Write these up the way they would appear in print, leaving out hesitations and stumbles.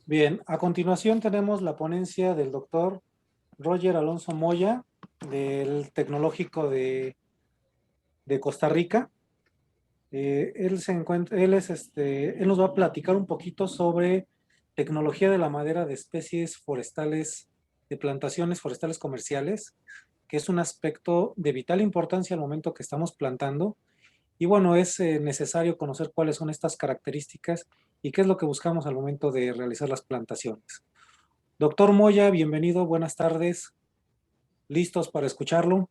Bien, a continuación tenemos la ponencia del doctor Roger Alonso Moya, del Tecnológico de Costa Rica. Él se encuentra, él nos va a platicar un poquito sobre tecnología de la madera de especies forestales, de plantaciones forestales comerciales, que es un aspecto de vital importancia al momento que estamos plantando. Y bueno, es necesario conocer cuáles son estas características y qué es lo que buscamos al momento de realizar las plantaciones. Doctor Moya, bienvenido, buenas tardes. ¿Listos para escucharlo?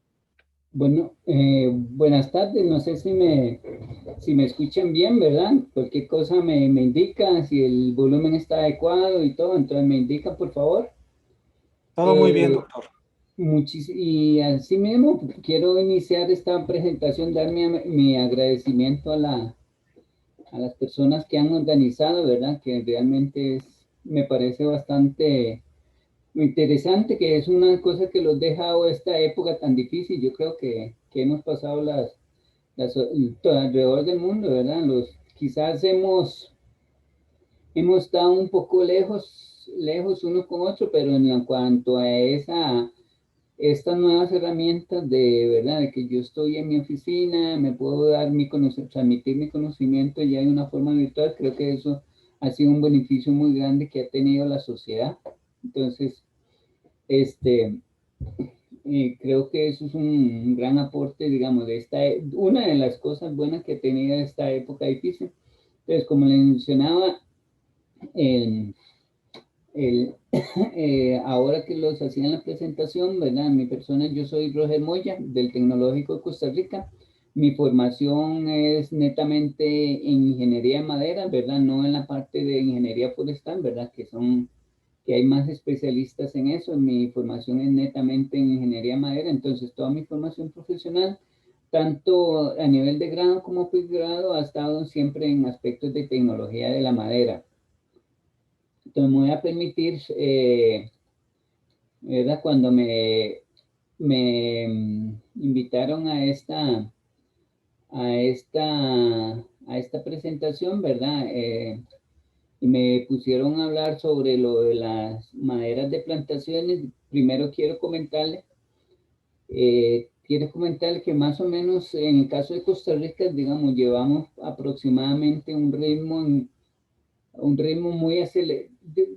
Bueno, buenas tardes. No sé si me escuchan bien, ¿verdad? Cualquier cosa me indica, si el volumen está adecuado y todo, entonces me indica, por favor. Todo muy bien, Eh, doctor. y así mismo, quiero iniciar esta presentación, dar mi agradecimiento a las personas que han organizado, ¿verdad? Que realmente me parece bastante interesante, que es una cosa que los deja a esta época tan difícil. Yo creo que hemos pasado todo alrededor del mundo, ¿verdad? Quizás hemos estado un poco lejos uno con otro, pero cuanto a estas nuevas herramientas de verdad, de que yo estoy en mi oficina, me puedo transmitir mi conocimiento ya de una forma virtual, creo que eso ha sido un beneficio muy grande que ha tenido la sociedad. Entonces, este, creo que eso es un gran aporte, digamos, una de las cosas buenas que ha tenido esta época difícil. Entonces, como le mencionaba, el, ahora que los hacían la presentación, ¿verdad? Mi persona, yo soy Roger Moya, del Tecnológico de Costa Rica. Mi formación es netamente en ingeniería de madera, ¿verdad? No en la parte de ingeniería forestal, ¿verdad? Que hay más especialistas en eso. Mi formación es netamente en ingeniería madera, entonces toda mi formación profesional, tanto a nivel de grado como posgrado, ha estado siempre en aspectos de tecnología de la madera. Entonces me voy a permitir, ¿verdad? Cuando me invitaron a esta presentación, ¿verdad? Y me pusieron a hablar sobre lo de las maderas de plantaciones. Primero quiero comentar que más o menos en el caso de Costa Rica, digamos, llevamos aproximadamente un ritmo muy acelerado.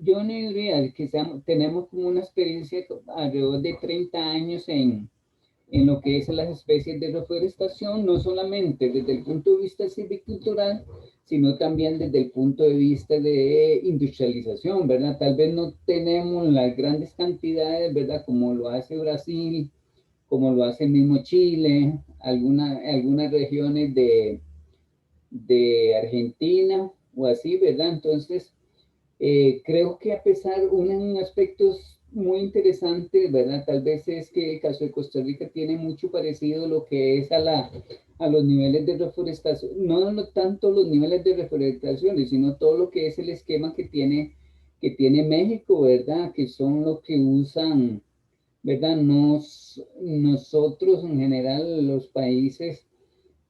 Yo no diría que tenemos como una experiencia alrededor de 30 años en lo que es las especies de reforestación, no solamente desde el punto de vista silvicultural, sino también desde el punto de vista de industrialización, ¿verdad? Tal vez no tenemos las grandes cantidades, ¿verdad? Como lo hace Brasil, como lo hace mismo Chile, algunas regiones de Argentina o así, ¿verdad? Entonces, creo que a pesar, un aspecto muy interesante, ¿verdad? Tal vez es que el caso de Costa Rica tiene mucho parecido lo que es a los niveles de reforestación, no tanto los niveles de reforestación, sino todo lo que es el esquema que tiene México, ¿verdad? Que son los que usan, ¿verdad? Nosotros en general, los países,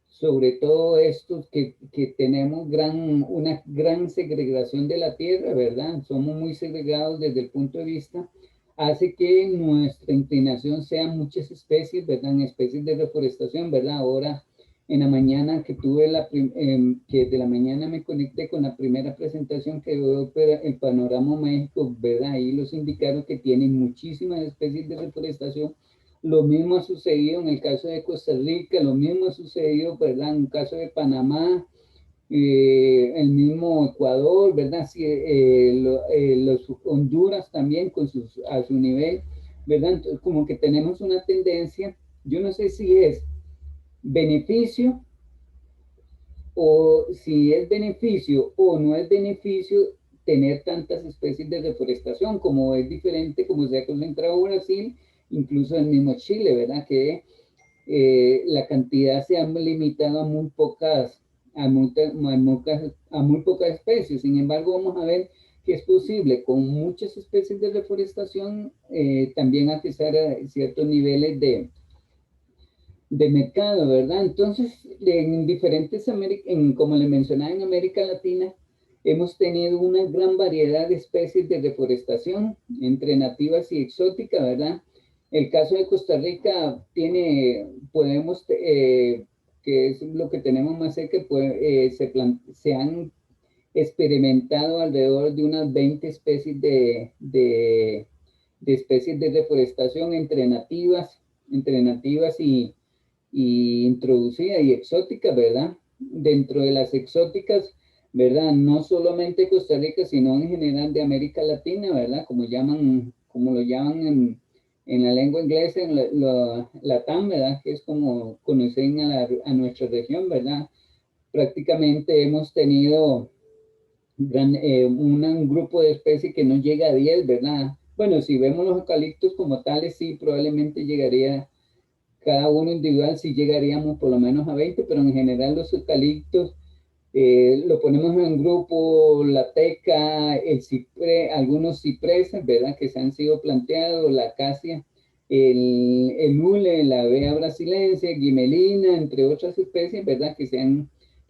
sobre todo estos que tenemos una gran segregación de la tierra, ¿verdad? Somos muy segregados desde el punto de vista, hace que nuestra inclinación sea muchas especies, ¿verdad? En especies de reforestación, ¿verdad? Ahora, en la mañana que de la mañana me conecté con la primera presentación que veo el Panorama México, ¿verdad? Ahí los indicaron que tienen muchísimas especies de reforestación. Lo mismo ha sucedido en el caso de Costa Rica, lo mismo ha sucedido, ¿verdad? En el caso de Panamá, el mismo Ecuador, ¿verdad? Sí, los Honduras también a su nivel, ¿verdad? Entonces, como que tenemos una tendencia, yo no sé si es beneficio o si es beneficio o no es beneficio tener tantas especies de reforestación, como es diferente, como se ha concentrado Brasil, incluso el mismo Chile, ¿verdad? Que la cantidad se ha limitado a muy pocas especies. Sin embargo, vamos a ver que es posible con muchas especies de reforestación también acceder a ciertos niveles de mercado, ¿verdad? Entonces, como le mencionaba, en América Latina, hemos tenido una gran variedad de especies de deforestación entre nativas y exóticas, ¿verdad? El caso de Costa Rica tiene, que es lo que tenemos más cerca, se han experimentado alrededor de unas 20 especies de especies de deforestación entre nativas y introducidas y exóticas, ¿verdad? Dentro de las exóticas, ¿verdad? No solamente Costa Rica, sino en general de América Latina, ¿verdad? Como lo llaman en la lengua inglesa, en la TAM, ¿verdad? Que es como conocen a nuestra región, ¿verdad? Prácticamente hemos tenido un grupo de especies que no llega a 10, ¿verdad? Bueno, si vemos los eucaliptos como tales, sí, probablemente llegaría cada uno individual, sí llegaríamos por lo menos a 20, pero en general los eucaliptos lo ponemos en grupo, la teca, algunos cipreses, ¿verdad? Que se han sido planteados, la acacia, el hule, la vea brasilense, guimelina, entre otras especies, ¿verdad? Que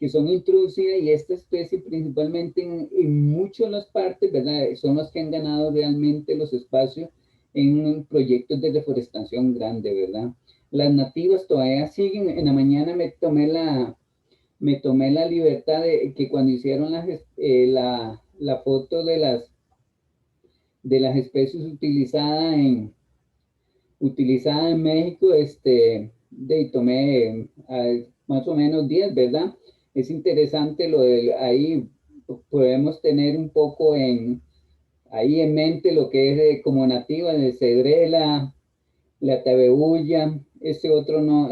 son introducidas y esta especie principalmente en muchas de las partes, ¿verdad? Son las que han ganado realmente los espacios en proyectos de deforestación grande, ¿verdad? Las nativas todavía siguen. En la mañana me tomé la libertad de que cuando hicieron la foto de las especies utilizadas en México, tomé más o menos 10, ¿verdad? Es interesante ahí podemos tener un poco ahí en mente lo que es como nativa, el cedrela, la tabebuya, ese otro no,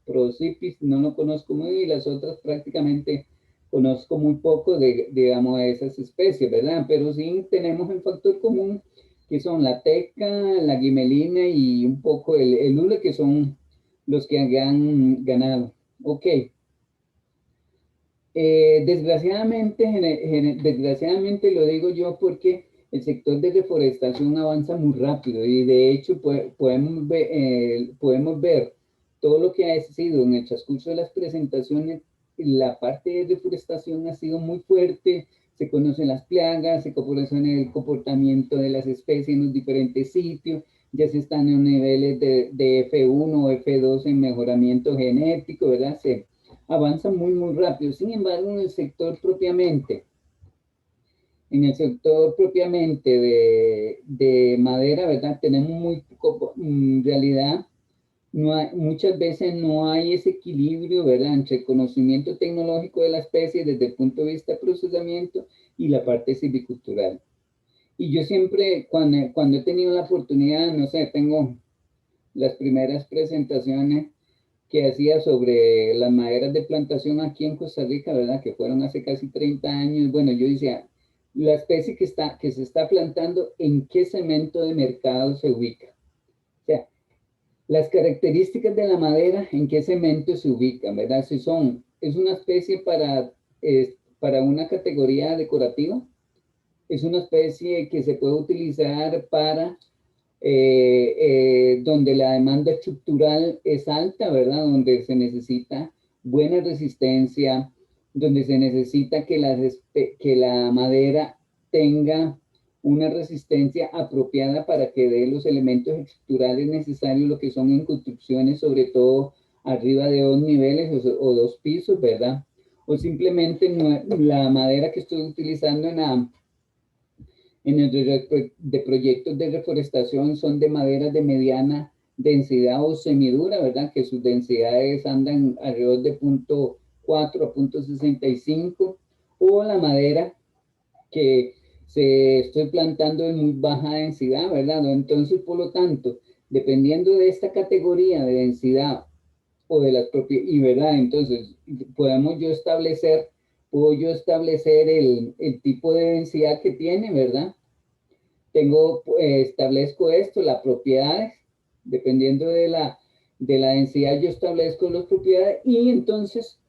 prosipis, no lo conozco muy bien, y las otras prácticamente conozco muy poco digamos, de esas especies, ¿verdad? Pero sí tenemos el factor común, que son la teca, la guimelina y un poco el hule, que son los que han ganado. Ok. Desgraciadamente lo digo yo porque el sector de deforestación avanza muy rápido y de hecho podemos ver todo lo que ha sido en el transcurso de las presentaciones. La parte de deforestación ha sido muy fuerte, se conocen las plagas, se conoce el comportamiento de las especies en los diferentes sitios, ya se están en niveles de F1 o F2 en mejoramiento genético, ¿verdad? Avanza muy rápido. Sin embargo, en el sector propiamente de madera, ¿verdad? Tenemos muy poco, en realidad, muchas veces no hay ese equilibrio, ¿verdad? Entre el conocimiento tecnológico de la especie desde el punto de vista de procesamiento y la parte silvicultural. Y yo siempre, cuando he tenido la oportunidad, no sé, tengo las primeras presentaciones que hacía sobre las maderas de plantación aquí en Costa Rica, ¿verdad? Que fueron hace casi 30 años. Bueno, yo decía, la especie que se está plantando, ¿en qué segmento de mercado se ubica? O sea, las características de la madera, ¿en qué segmento se ubican, verdad? Si es una especie para una categoría decorativa, es una especie que se puede utilizar para donde la demanda estructural es alta, ¿verdad? Donde se necesita buena resistencia, donde se necesita que la madera tenga una resistencia apropiada para que dé los elementos estructurales necesarios, lo que son en construcciones, sobre todo arriba de 2 niveles o 2 pisos, ¿verdad? O simplemente la madera que estoy utilizando en el de proyectos de reforestación son de maderas de mediana densidad o semidura, ¿verdad? Que sus densidades andan alrededor de 0.4 a 0.65, o la madera que se estoy plantando en muy baja densidad, ¿verdad? Entonces, por lo tanto, dependiendo de esta categoría de densidad o de las propias, y verdad, entonces puedo yo establecer el tipo de densidad que tiene, ¿verdad? Establezco esto, las propiedades, dependiendo de la densidad, yo establezco las propiedades y entonces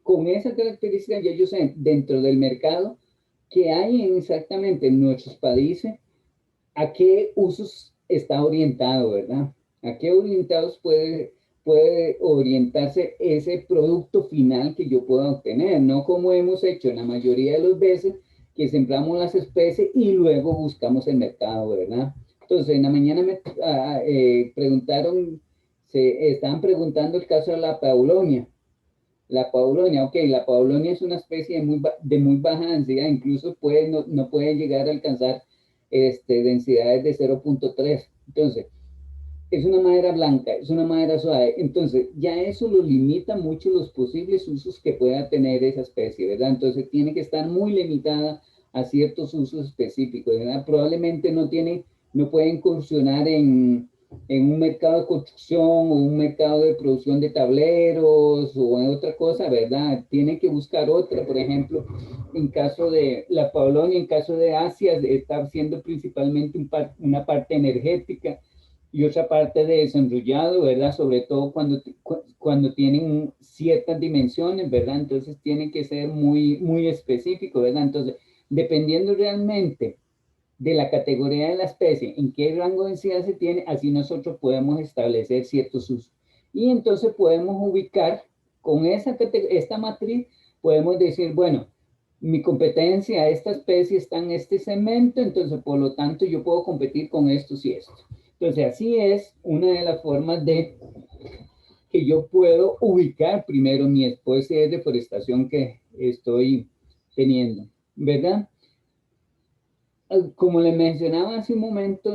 con esa característica ya yo sé dentro del mercado que hay exactamente en nuestros países a qué usos está orientado, ¿verdad? A qué orientados puede orientarse ese producto final que yo pueda obtener, no como hemos hecho en la mayoría de las veces, que sembramos las especies y luego buscamos el mercado, ¿verdad? Entonces, en la mañana me preguntaron, se estaban preguntando el caso de la paulonia. La paulonia, ok, la paulonia es una especie de muy baja densidad, incluso no puede llegar a alcanzar densidades de 0.3. Entonces, es una madera blanca, es una madera suave. Entonces, ya eso lo limita mucho los posibles usos que pueda tener esa especie, ¿verdad? Entonces, tiene que estar muy limitada a ciertos usos específicos, ¿verdad? Probablemente no puede incursionar en un mercado de construcción o un mercado de producción de tableros o en otra cosa, ¿verdad? Tiene que buscar otra, por ejemplo, en caso de la Polonia, en caso de Asia, está siendo principalmente una parte energética y otra parte de desenrollado, ¿verdad? Sobre todo cuando tienen ciertas dimensiones, ¿verdad? Entonces tiene que ser muy, muy específico, ¿verdad? Entonces, dependiendo realmente de la categoría de la especie, en qué rango de densidad se tiene, así nosotros podemos establecer ciertos usos. Y entonces podemos ubicar con esta matriz, podemos decir, bueno, mi competencia, esta especie está en este segmento, entonces por lo tanto yo puedo competir con estos y estos. Entonces así es una de las formas de que yo puedo ubicar primero mi especie de deforestación que estoy teniendo, ¿verdad? Como le mencionaba hace un momento,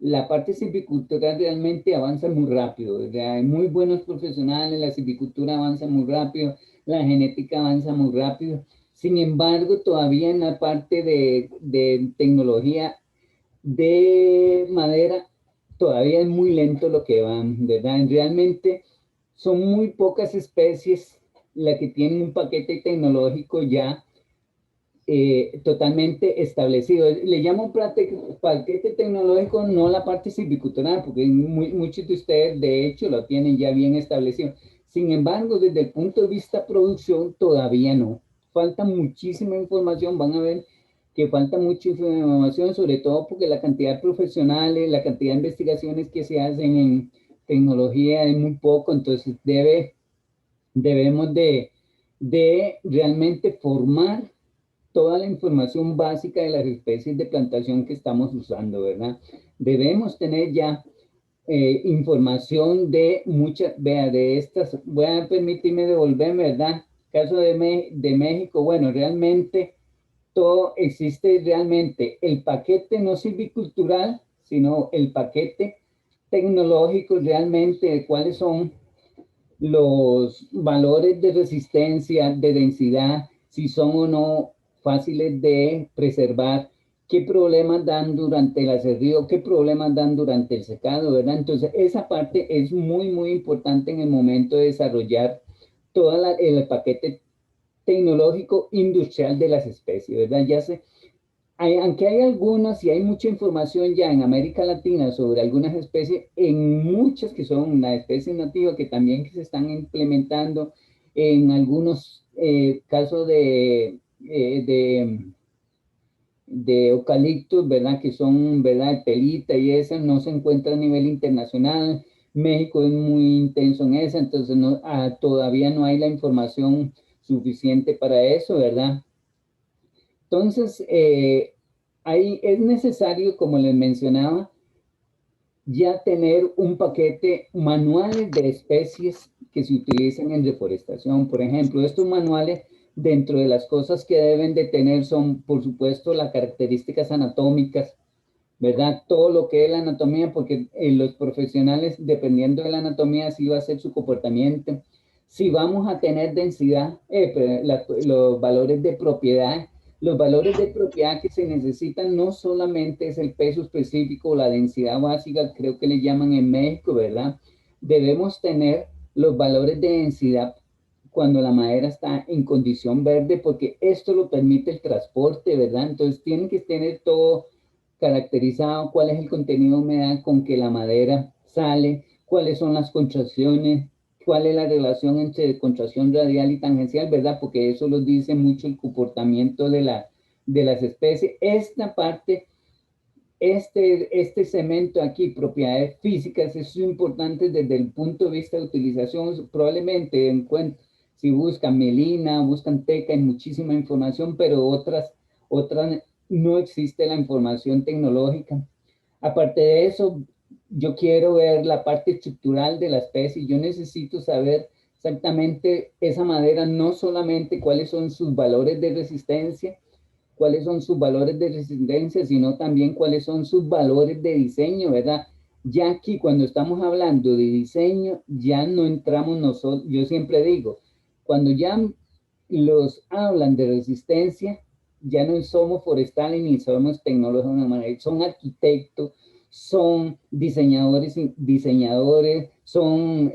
la parte silvicultural realmente avanza muy rápido. Hay muy buenos profesionales, la silvicultura avanza muy rápido, la genética avanza muy rápido. Sin embargo, todavía en la parte de tecnología de madera, todavía es muy lento lo que van, ¿verdad? Realmente son muy pocas especies las que tienen un paquete tecnológico ya totalmente establecido. Le llamo paquete tecnológico, no la parte silvicultural, porque muchos de ustedes de hecho lo tienen ya bien establecido. Sin embargo, desde el punto de vista producción, todavía no. Falta muchísima información, van a ver que falta mucha información, sobre todo porque la cantidad de profesionales, la cantidad de investigaciones que se hacen en tecnología es muy poco, entonces debemos de realmente formar toda la información básica de las especies de plantación que estamos usando, ¿verdad? Debemos tener ya información de muchas, vea, de estas, voy a permitirme devolverme, ¿verdad? Caso de México, bueno, realmente todo existe realmente el paquete no silvicultural, sino el paquete tecnológico realmente de cuáles son los valores de resistencia, de densidad, si son o no fáciles de preservar, qué problemas dan durante el aserrío, qué problemas dan durante el secado, ¿verdad? Entonces, esa parte es muy, muy importante en el momento de desarrollar todo el paquete tecnológico industrial de las especies, ¿verdad? Aunque hay algunas y hay mucha información ya en América Latina sobre algunas especies, en muchas que son las especies nativas que también se están implementando en algunos casos de eucaliptos, ¿verdad? Que son, ¿verdad? Pelita y esa no se encuentra a nivel internacional. México es muy intenso en esa, entonces todavía no hay la información suficiente para eso, ¿verdad? Entonces, ahí es necesario, como les mencionaba, ya tener un paquete manuales de especies que se utilizan en deforestación. Por ejemplo, estos manuales, dentro de las cosas que deben de tener son, por supuesto, las características anatómicas, ¿verdad? Todo lo que es la anatomía, porque los profesionales, dependiendo de la anatomía, sí va a ser su comportamiento. Si vamos a tener densidad, los valores de propiedad, los valores de propiedad que se necesitan no solamente es el peso específico, la densidad básica, creo que le llaman en México, ¿verdad? Debemos tener los valores de densidad cuando la madera está en condición verde, porque esto lo permite el transporte, ¿verdad? Entonces tienen que tener todo caracterizado, cuál es el contenido de humedad con que la madera sale, cuáles son las contracciones, cuál es la relación entre contracción radial y tangencial, ¿verdad? Porque eso lo dice mucho el comportamiento de las especies. Esta parte este cemento aquí, propiedades físicas, es importante desde el punto de vista de utilización. Probablemente si buscan melina, buscan teca, hay muchísima información, pero otras no existe la información tecnológica. Aparte de eso, yo quiero ver la parte estructural de la especie. Yo necesito saber exactamente esa madera, no solamente cuáles son sus valores de resistencia, sino también cuáles son sus valores de diseño, ¿verdad? Ya aquí cuando estamos hablando de diseño, ya no entramos nosotros, yo siempre digo, cuando ya los hablan de resistencia, ya no somos forestales ni somos tecnólogos de una manera, son arquitectos, son diseñadores, son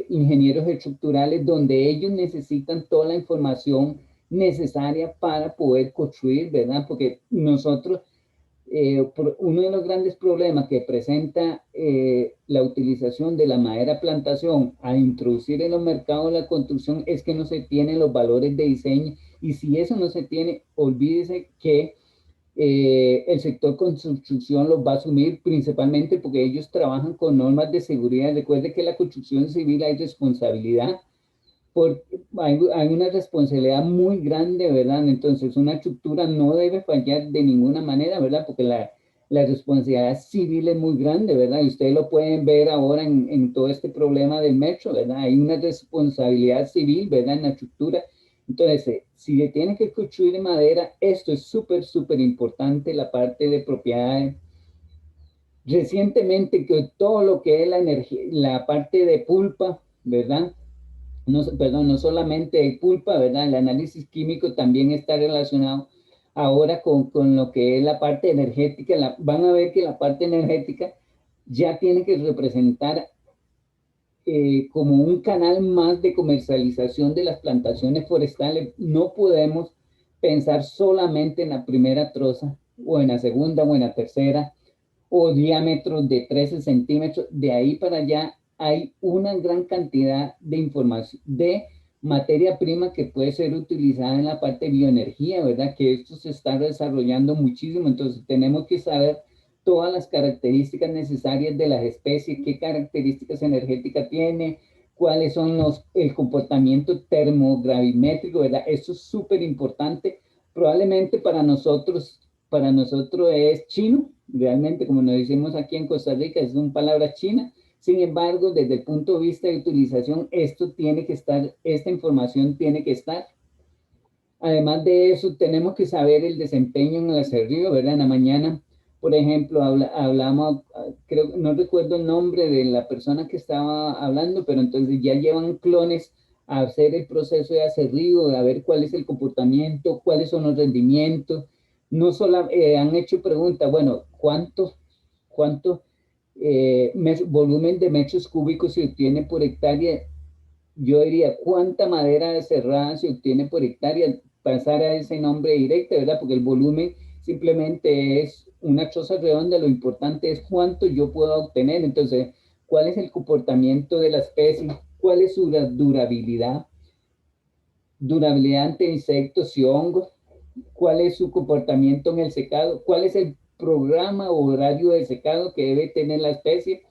ingenieros estructurales, donde ellos necesitan toda la información necesaria para poder construir, ¿verdad? Porque nosotros, uno de los grandes problemas que presenta la utilización de la madera plantación a introducir en los mercados de la construcción es que no se tienen los valores de diseño, y si eso no se tiene, olvídese que el sector construcción los va a asumir, principalmente porque ellos trabajan con normas de seguridad. Recuerde que en la construcción civil hay responsabilidad, hay una responsabilidad muy grande, ¿verdad? Entonces, una estructura no debe fallar de ninguna manera, ¿verdad? Porque la responsabilidad civil es muy grande, ¿verdad? Y ustedes lo pueden ver ahora en todo este problema del metro, ¿verdad? Hay una responsabilidad civil, ¿verdad? En la estructura. Entonces, si se tiene que construir de madera, esto es súper, súper importante, la parte de propiedades. Recientemente, que todo lo que es la energía, la parte de pulpa, ¿verdad? No, perdón, no solamente hay pulpa, ¿verdad? El análisis químico también está relacionado ahora con lo que es la parte energética. Van a ver que la parte energética ya tiene que representar como un canal más de comercialización de las plantaciones forestales. No podemos pensar solamente en la primera troza, o en la segunda, o en la tercera, o diámetros de 13 centímetros. De ahí para allá hay una gran cantidad de información, de materia prima que puede ser utilizada en la parte de bioenergía, ¿verdad? Que esto se está desarrollando muchísimo. Entonces tenemos que saber todas las características necesarias de las especies, qué características energéticas tiene, cuáles son el comportamiento termogravimétrico, ¿verdad? Eso es súper importante. Probablemente para nosotros es chino, realmente, como nos decimos aquí en Costa Rica, es una palabra china. Sin embargo, desde el punto de vista de utilización, esto tiene que estar, esta información tiene que estar. Además de eso, tenemos que saber el desempeño en el acerrío, ¿verdad? En la mañana, por ejemplo, hablamos, creo, no recuerdo el nombre de la persona que estaba hablando, pero entonces ya llevan clones a hacer el proceso de acerrío, a ver cuál es el comportamiento, cuáles son los rendimientos. No solo han hecho preguntas, bueno, cuánto volumen de metros cúbicos se obtiene por hectárea? Yo diría, ¿cuánta madera cerrada se obtiene por hectárea? Pasar a ese nombre directo, ¿verdad? Porque el volumen simplemente es una choza redonda, lo importante es cuánto yo puedo obtener. Entonces, ¿cuál es el comportamiento de la especie? ¿Cuál es su durabilidad? Durabilidad ante insectos y hongos. ¿Cuál es su comportamiento en el secado? ¿Cuál es el programa o horario de secado que debe tener la especie?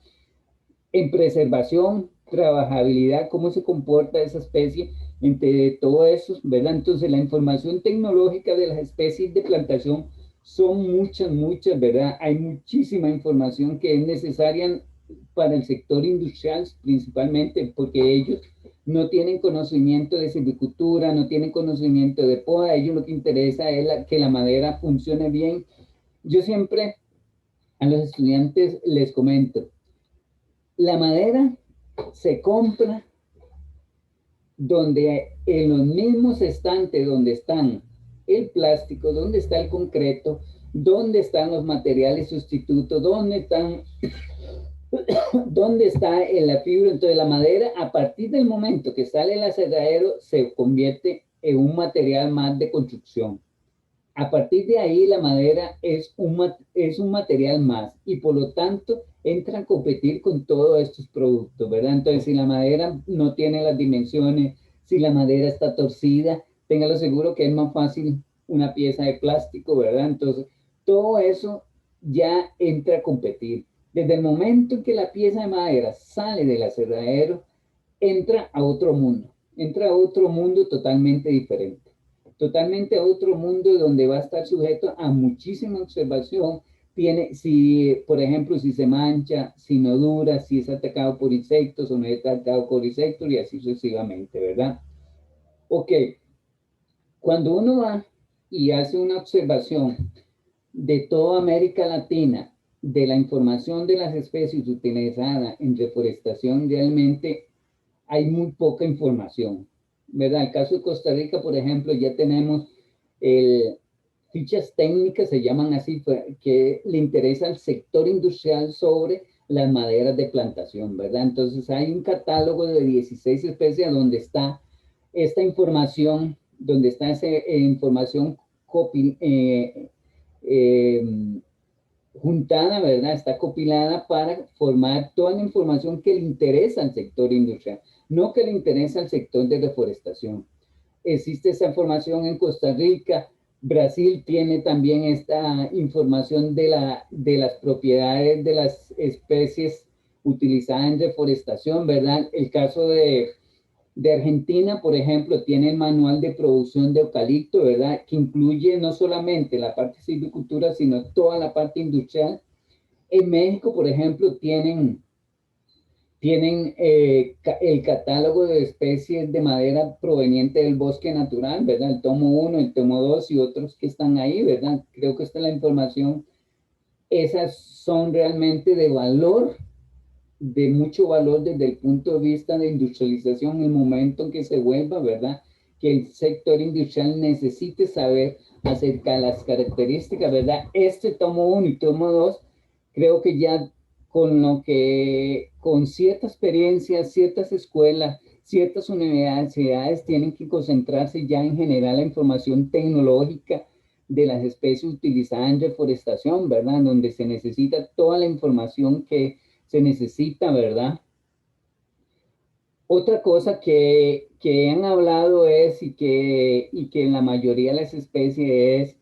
En preservación, trabajabilidad, cómo se comporta esa especie, entre todo eso, ¿verdad? Entonces, la información tecnológica de las especies de plantación son muchas, ¿verdad? Hay muchísima información que es necesaria para el sector industrial, principalmente porque ellos no tienen conocimiento de silvicultura, no tienen conocimiento de poda. A ellos lo que interesa es que la madera funcione bien. Yo siempre a los estudiantes les comento, la madera se compra donde en los mismos estantes donde están el plástico, donde está el concreto, donde están los materiales sustitutos, donde está la fibra. Entonces la madera, a partir del momento que sale el aserradero, se convierte en un material más de construcción. A partir de ahí, la madera es un material más, y por lo tanto entra a competir con todos estos productos, ¿verdad? Entonces, si la madera no tiene las dimensiones, si la madera está torcida, téngalo seguro que es más fácil una pieza de plástico, ¿verdad? Entonces, todo eso ya entra a competir. Desde el momento en que la pieza de madera sale del aserradero, entra a otro mundo totalmente diferente, totalmente a otro mundo donde va a estar sujeto a muchísima observación. Tiene, si, por ejemplo, si se mancha, si no dura, si es atacado por insectos o no es atacado por insectos y así sucesivamente, ¿verdad? Ok, cuando uno va y hace una observación de toda América Latina, de la información de las especies utilizadas en reforestación, realmente hay muy poca información, ¿verdad? El caso de Costa Rica, por ejemplo, ya tenemos fichas técnicas, se llaman así, que le interesa al sector industrial sobre las maderas de plantación, ¿verdad? Entonces hay un catálogo de 16 especies donde está esta información, donde está esa información eh, juntada, ¿verdad? Está copilada para formar toda la información que le interesa al sector industrial, no que le interesa al sector de reforestación. Existe esa información en Costa Rica. Brasil tiene también esta información de las propiedades de las especies utilizadas en reforestación, ¿verdad? El caso de Argentina, por ejemplo, tiene el manual de producción de eucalipto, ¿verdad? Que incluye no solamente la parte de silvicultura, sino toda la parte industrial. En México, por ejemplo, tienen el catálogo de especies de madera proveniente del bosque natural, ¿verdad? El tomo 1, el tomo 2 y otros que están ahí, ¿verdad? Creo que esta es la información. Esas son realmente de valor, de mucho valor desde el punto de vista de industrialización, en el momento en que se vuelva, ¿verdad? Que el sector industrial necesite saber acerca de las características, ¿verdad? Este tomo 1 y tomo 2, creo que ya con cierta experiencia, ciertas escuelas, ciertas universidades tienen que concentrarse ya en generar la información tecnológica de las especies utilizadas en reforestación, ¿verdad? Donde se necesita toda la información que se necesita, ¿verdad? Otra cosa que han hablado es y que en la mayoría de las especies es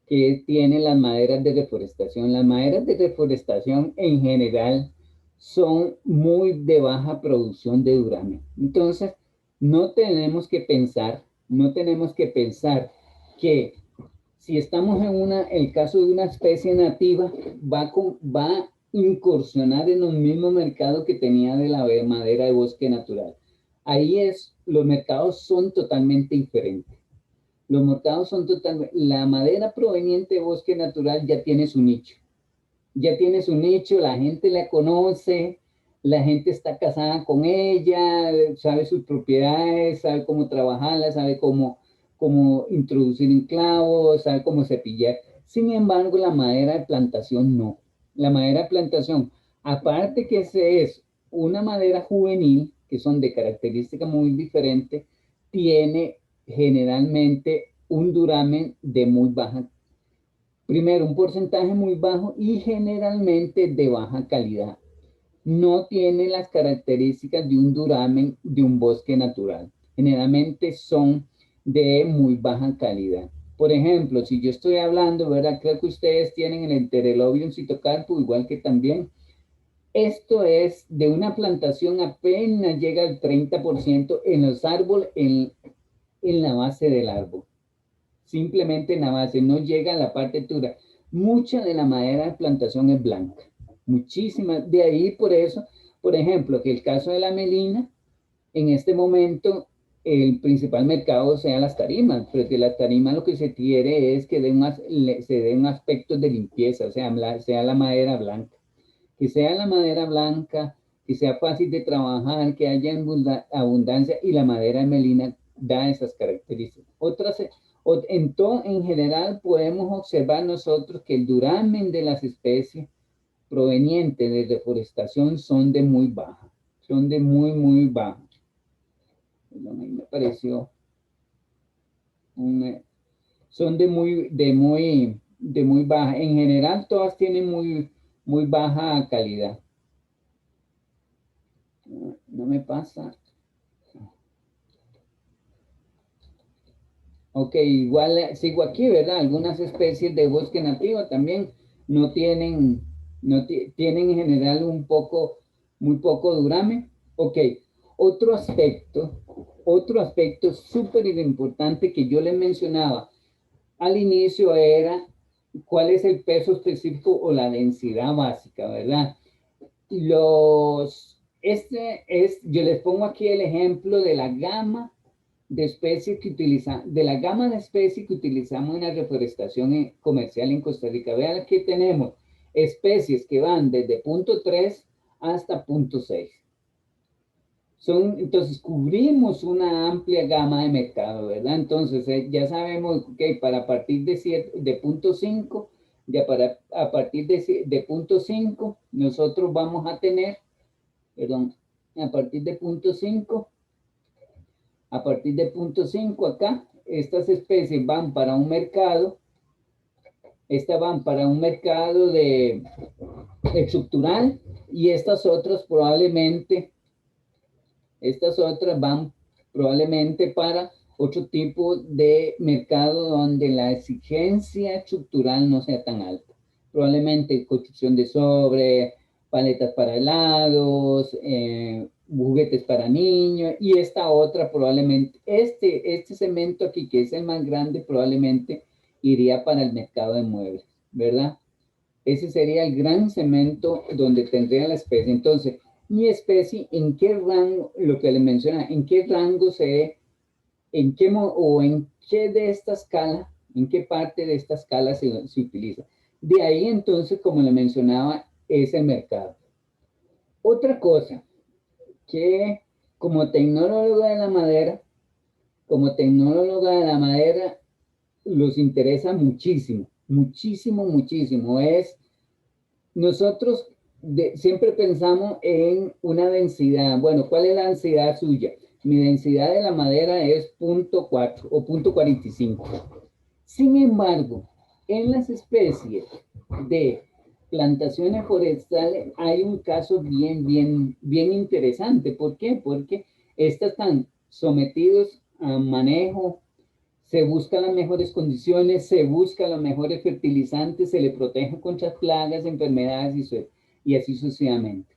que tienen las maderas de reforestación. Las maderas de reforestación en general son muy de baja producción de duramen. Entonces, no tenemos que pensar que si estamos en el caso de una especie nativa, va a incursionar en los mismos mercados que tenía de la madera de bosque natural. Los mercados son totalmente diferentes. Los mercados son totalmente, la madera proveniente de bosque natural ya tiene su nicho, la gente la conoce, la gente está casada con ella, sabe sus propiedades, sabe cómo trabajarla, sabe cómo introducir un clavo, sabe cómo cepillar. Sin embargo, la madera de plantación no. La madera de plantación, aparte que es una madera juvenil, que son de características muy diferentes, tiene generalmente un duramen de muy baja, primero un porcentaje muy bajo y generalmente de baja calidad. No tiene las características de un duramen de un bosque natural. Generalmente son de muy baja calidad. Por ejemplo, si yo estoy hablando, ¿verdad? Creo que ustedes tienen el Enterobium cytocarpus, igual que también. Esto es de una plantación apenas llega al 30% en los árboles, en la base del árbol. Simplemente en la base, no llega a la parte dura. Mucha de la madera de plantación es blanca, muchísima. De ahí por eso, por ejemplo, que el caso de la melina, en este momento el principal mercado sea las tarimas, pero que las tarimas lo que se quiere es que se dé un aspecto de limpieza, o sea la madera blanca. Que sea la madera blanca, que sea fácil de trabajar, que haya abundancia y la madera de melina da esas características. En general podemos observar nosotros que el duramen de las especies provenientes de deforestación son de muy baja, son de muy baja. Me pareció son de muy baja. En general todas tienen muy baja calidad. No me pasa. Ok, igual sigo aquí, ¿verdad? Algunas especies de bosque nativo también. no tienen, tienen en general muy poco duramen. Ok, otro aspecto súper importante que yo les mencionaba al inicio era cuál es el peso específico o la densidad básica, ¿verdad? Yo les pongo aquí el ejemplo de la gama de especies de la gama de especies que utilizamos en la reforestación comercial en Costa Rica. Vean que tenemos especies que van desde punto 3 hasta punto 6. Entonces, cubrimos una amplia gama de mercado, ¿verdad? Entonces, ya sabemos que para partir de punto 5, a partir de punto 5, nosotros vamos a tener, perdón, a partir de punto 5, acá, estas especies van para un mercado, de estructural, y estas otras van probablemente para otro tipo de mercado donde la exigencia estructural no sea tan alta. Probablemente construcción de sobre, paletas para helados, juguetes para niños, y esta otra probablemente, este cemento aquí, que es el más grande, probablemente iría para el mercado de muebles, ¿verdad? Ese sería el gran cemento donde tendría la especie. Entonces, mi especie, ¿en qué rango, lo que le menciona, en qué rango en qué de esta escala, en qué parte de esta escala se utiliza? De ahí entonces, como le mencionaba, es el mercado. Otra cosa que como tecnóloga de la madera, los interesa muchísimo, muchísimo, muchísimo, es nosotros siempre pensamos en una densidad. Bueno, ¿cuál es la densidad suya? Mi densidad de la madera es 0.4 o 0.45. Sin embargo, en las especies de plantaciones forestales hay un caso bien interesante. ¿Por qué? Porque estas están sometidos a manejo, se buscan las mejores condiciones, se buscan los mejores fertilizantes, se le protege contra plagas, enfermedades y así sucesivamente.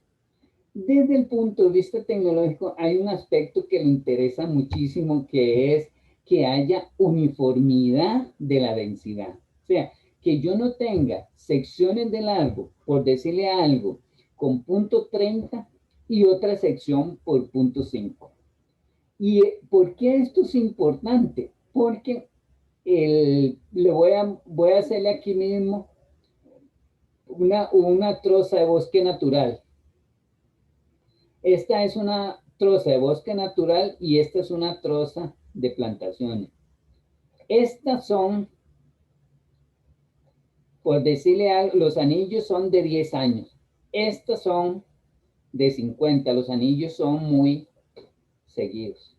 Desde el punto de vista tecnológico, hay un aspecto que le interesa muchísimo, que es que haya uniformidad de la densidad. O sea, que yo no tenga secciones de largo, por decirle algo, con punto 30 y otra sección por punto 5. ¿Y por qué esto es importante? Porque voy a hacerle aquí mismo una troza de bosque natural. Esta es una troza de bosque natural y esta es una troza de plantaciones. Estas son, por decirle algo, los anillos son de 10 años. Estas son de 50. Los anillos son muy seguidos.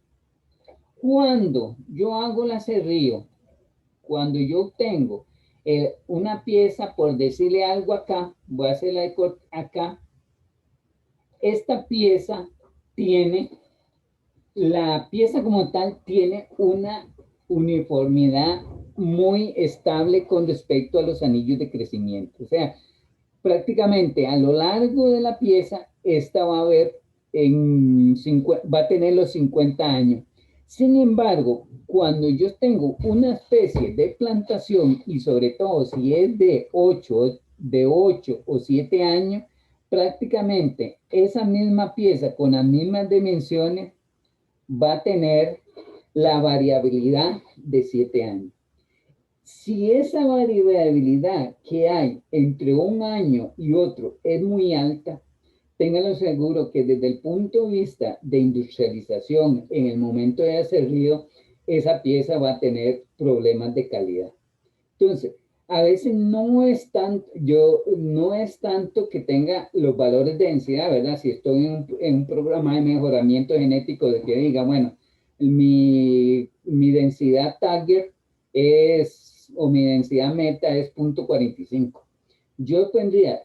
Cuando yo hago el aserrío, cuando yo obtengo una pieza, por decirle algo acá, voy a hacerla acá, esta pieza la pieza como tal tiene una uniformidad muy estable con respecto a los anillos de crecimiento. O sea, prácticamente a lo largo de la pieza, esta va a tener los 50 años. Sin embargo, cuando yo tengo una especie de plantación, y sobre todo si es de 8 o 7 años, prácticamente esa misma pieza con las mismas dimensiones va a tener la variabilidad de 7 años. Si esa variabilidad que hay entre un año y otro es muy alta, ténganlo seguro que desde el punto de vista de industrialización, en el momento de hacer río, esa pieza va a tener problemas de calidad. Entonces, a veces no es tanto que tenga los valores de densidad, ¿verdad? Si estoy en un programa de mejoramiento genético, de que diga, bueno, mi densidad target o mi densidad meta es 0.45. Yo tendría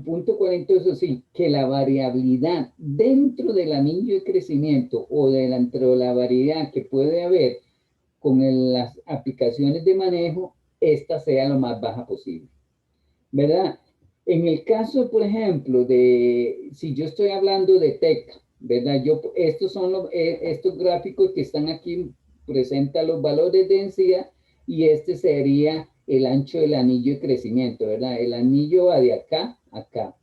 punto 40, eso sí, que la variabilidad dentro del anillo de crecimiento o dentro de la variedad que puede haber con las aplicaciones de manejo, esta sea lo más baja posible. ¿verdad? En el caso, por ejemplo, de, si yo estoy hablando de TEC, ¿verdad? Estos son estos gráficos que están aquí, presentan los valores de densidad y este sería el ancho del anillo de crecimiento, ¿verdad? El anillo va de acá a acá.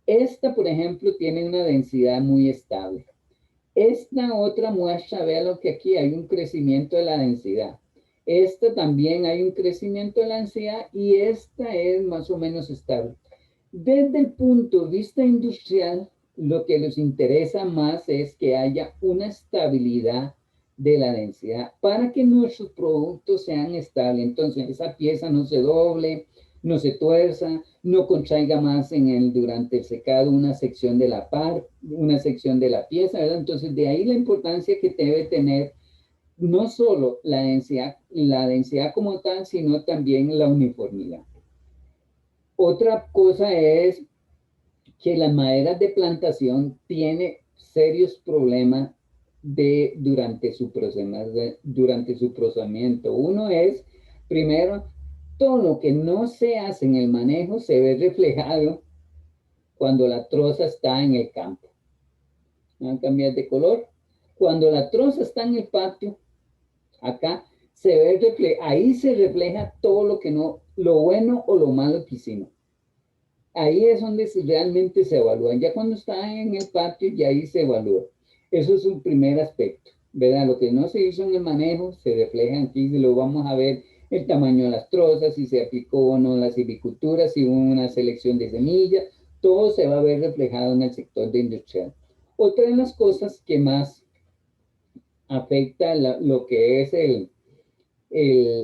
Esta, por ejemplo, tiene una densidad muy estable. Esta otra muestra, vea lo que aquí hay un crecimiento de la densidad. Esta también hay un crecimiento de la densidad y esta es más o menos estable. Desde el punto de vista industrial, lo que les interesa más es que haya una estabilidad de la densidad para que nuestros productos sean estables. Entonces, esa pieza no se doble, no se tuerza, no contraiga más durante el secado una sección de una sección de la pieza, ¿verdad? Entonces, de ahí la importancia que debe tener no solo la densidad como tal, sino también la uniformidad. Otra cosa es que las maderas de plantación tienen serios problemas durante su procesamiento. Uno es, primero, todo lo que no se hace en el manejo se ve reflejado cuando la troza está en el campo. Van a cambiar de color. Cuando la troza está en el patio, acá ahí se refleja todo lo que no, lo bueno o lo malo que hicimos. Ahí es donde realmente se evalúan. Ya cuando está en el patio, ya ahí se evalúa. Eso es un primer aspecto, ¿verdad? Lo que no se hizo en el manejo se refleja aquí, lo vamos a ver, el tamaño de las trozas, si se aplicó o no la silvicultura, si hubo una selección de semillas, todo se va a ver reflejado en el sector de industrial. Otra de las cosas que más afecta lo que es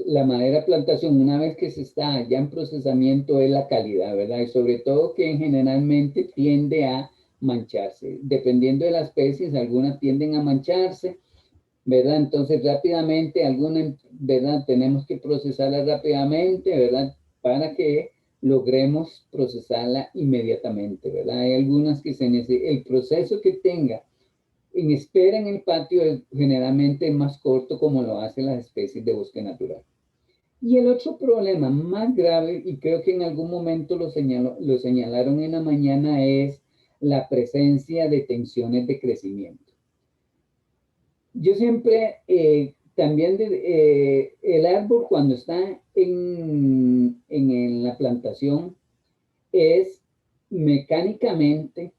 la madera plantación, una vez que se está ya en procesamiento, es la calidad, ¿verdad? Y sobre todo que generalmente tiende a mancharse. Dependiendo de las especies, algunas tienden a mancharse, ¿verdad? Entonces rápidamente, algunas, ¿verdad? Tenemos que procesarla rápidamente, ¿verdad? Para que logremos procesarla inmediatamente, ¿verdad? Hay algunas que el proceso que tenga en espera en el patio es generalmente más corto como lo hacen las especies de bosque natural. Y el otro problema más grave, y creo que en algún momento lo señalaron en la mañana, es la presencia de tensiones de crecimiento. Yo siempre, también el árbol cuando está en la plantación es mecánicamente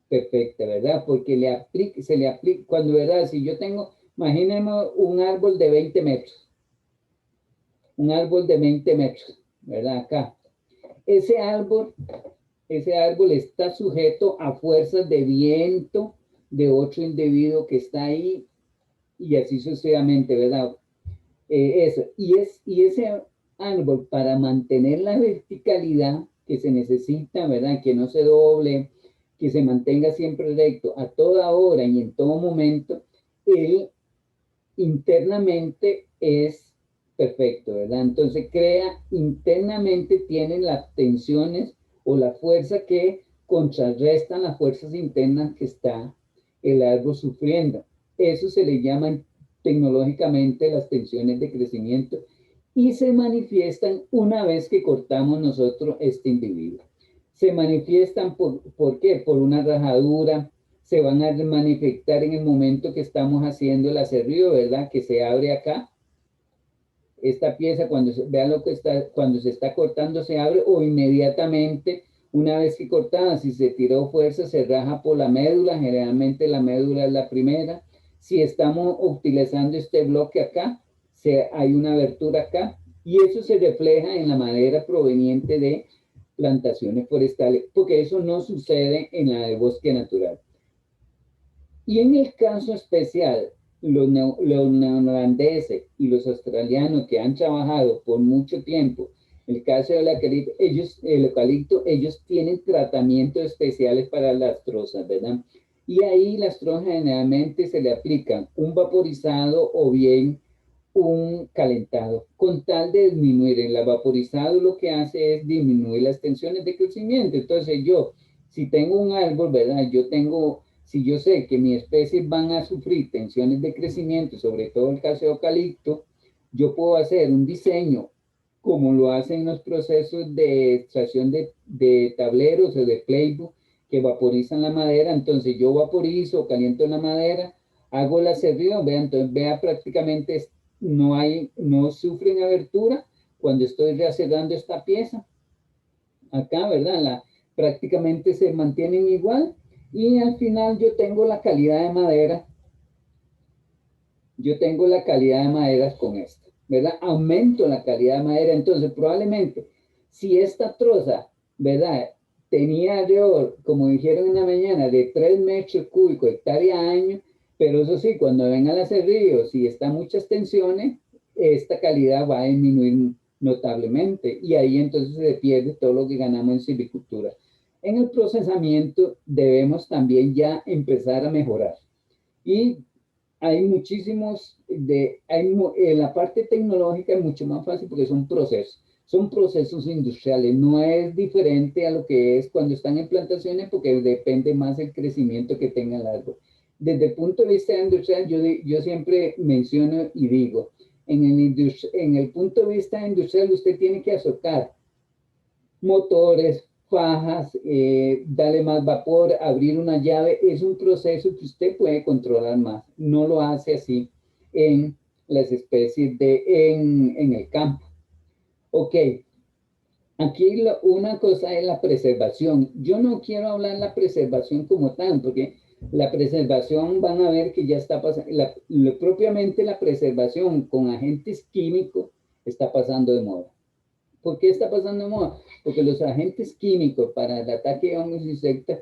perfecta, ¿verdad? Porque se le aplica, cuando, ¿verdad? Si yo tengo, imaginemos un árbol de 20 metros, un árbol de 20 metros, ¿verdad? Acá. Ese árbol, ese árbol está sujeto a fuerzas de viento de otro individuo que está ahí y así sucesivamente, ¿verdad? Y ese árbol, para mantener la verticalidad que se necesita, ¿verdad? Que no se doble, que se mantenga siempre recto a toda hora y en todo momento, él internamente es perfecto, ¿verdad? Entonces internamente tiene las tensiones o la fuerza que contrarrestan las fuerzas internas que está el árbol sufriendo. Eso se le llama tecnológicamente las tensiones de crecimiento y se manifiestan una vez que cortamos nosotros este individuo. Se manifiestan ¿por qué? Por una rajadura, se van a manifestar en el momento que estamos haciendo el acerrío, ¿verdad? Que se abre acá. Esta pieza, vean lo que cuando se está cortando, se abre o inmediatamente, una vez que cortada, si se tiró fuerza, se raja por la médula. Generalmente la médula es la primera. Si estamos utilizando este bloque acá, hay una abertura acá y eso se refleja en la madera proveniente de plantaciones forestales, porque eso no sucede en la de bosque natural. Y en el caso especial, los neozelandeses y los australianos que han trabajado por mucho tiempo, el caso del eucalipto, ellos tienen tratamientos especiales para las trozas, ¿verdad? Y ahí las trozas generalmente se le aplican un vaporizado o bien un calentado, con tal de disminuir. El vaporizado lo que hace es disminuir las tensiones de crecimiento. Entonces si tengo un árbol, ¿verdad? Si yo sé que mis especies van a sufrir tensiones de crecimiento, sobre todo el caso de eucalipto, yo puedo hacer un diseño como lo hacen los procesos de extracción de tableros o de playbook que vaporizan la madera. Entonces yo vaporizo, caliento la madera, hago el aserrío, vea, entonces vea prácticamente no sufren abertura cuando estoy reacerrando esta pieza. Acá, ¿verdad? Prácticamente se mantienen igual y al final yo tengo la calidad de madera. Yo tengo la calidad de madera con esto, ¿verdad? Aumento la calidad de madera. Entonces, probablemente, si esta troza, ¿verdad? Tenía alrededor, como dijeron en la mañana, de 3 metros cúbicos hectárea año, pero eso sí, cuando vengan las ríos y están muchas tensiones, esta calidad va a disminuir notablemente y ahí entonces se pierde todo lo que ganamos en silvicultura. En el procesamiento debemos también ya empezar a mejorar. Y hay muchísimos, en la parte tecnológica es mucho más fácil porque son procesos industriales, no es diferente a lo que es cuando están en plantaciones porque depende más del crecimiento que tenga el árbol. Desde el punto de vista industrial, yo siempre menciono y digo, en el punto de vista industrial usted tiene que azotar motores, fajas, darle más vapor, abrir una llave, es un proceso que usted puede controlar más. No lo hace así en las especies en el campo. Ok, aquí una cosa es la preservación. Yo no quiero hablar de la preservación como tal, porque la preservación van a ver que ya está pasando, propiamente la preservación con agentes químicos está pasando de moda. ¿Por qué está pasando de moda? Porque los agentes químicos para el ataque de hongos e insectos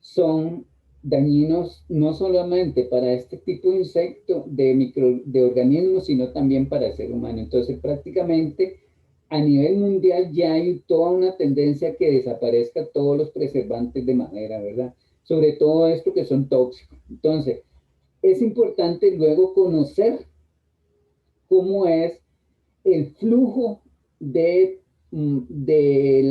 son dañinos no solamente para este tipo de insectos, de organismos, sino también para el ser humano. Entonces, prácticamente a nivel mundial ya hay toda una tendencia a que desaparezcan todos los preservantes de madera, ¿verdad? Sobre todo esto que son tóxicos. Entonces, es importante luego conocer cómo es el flujo del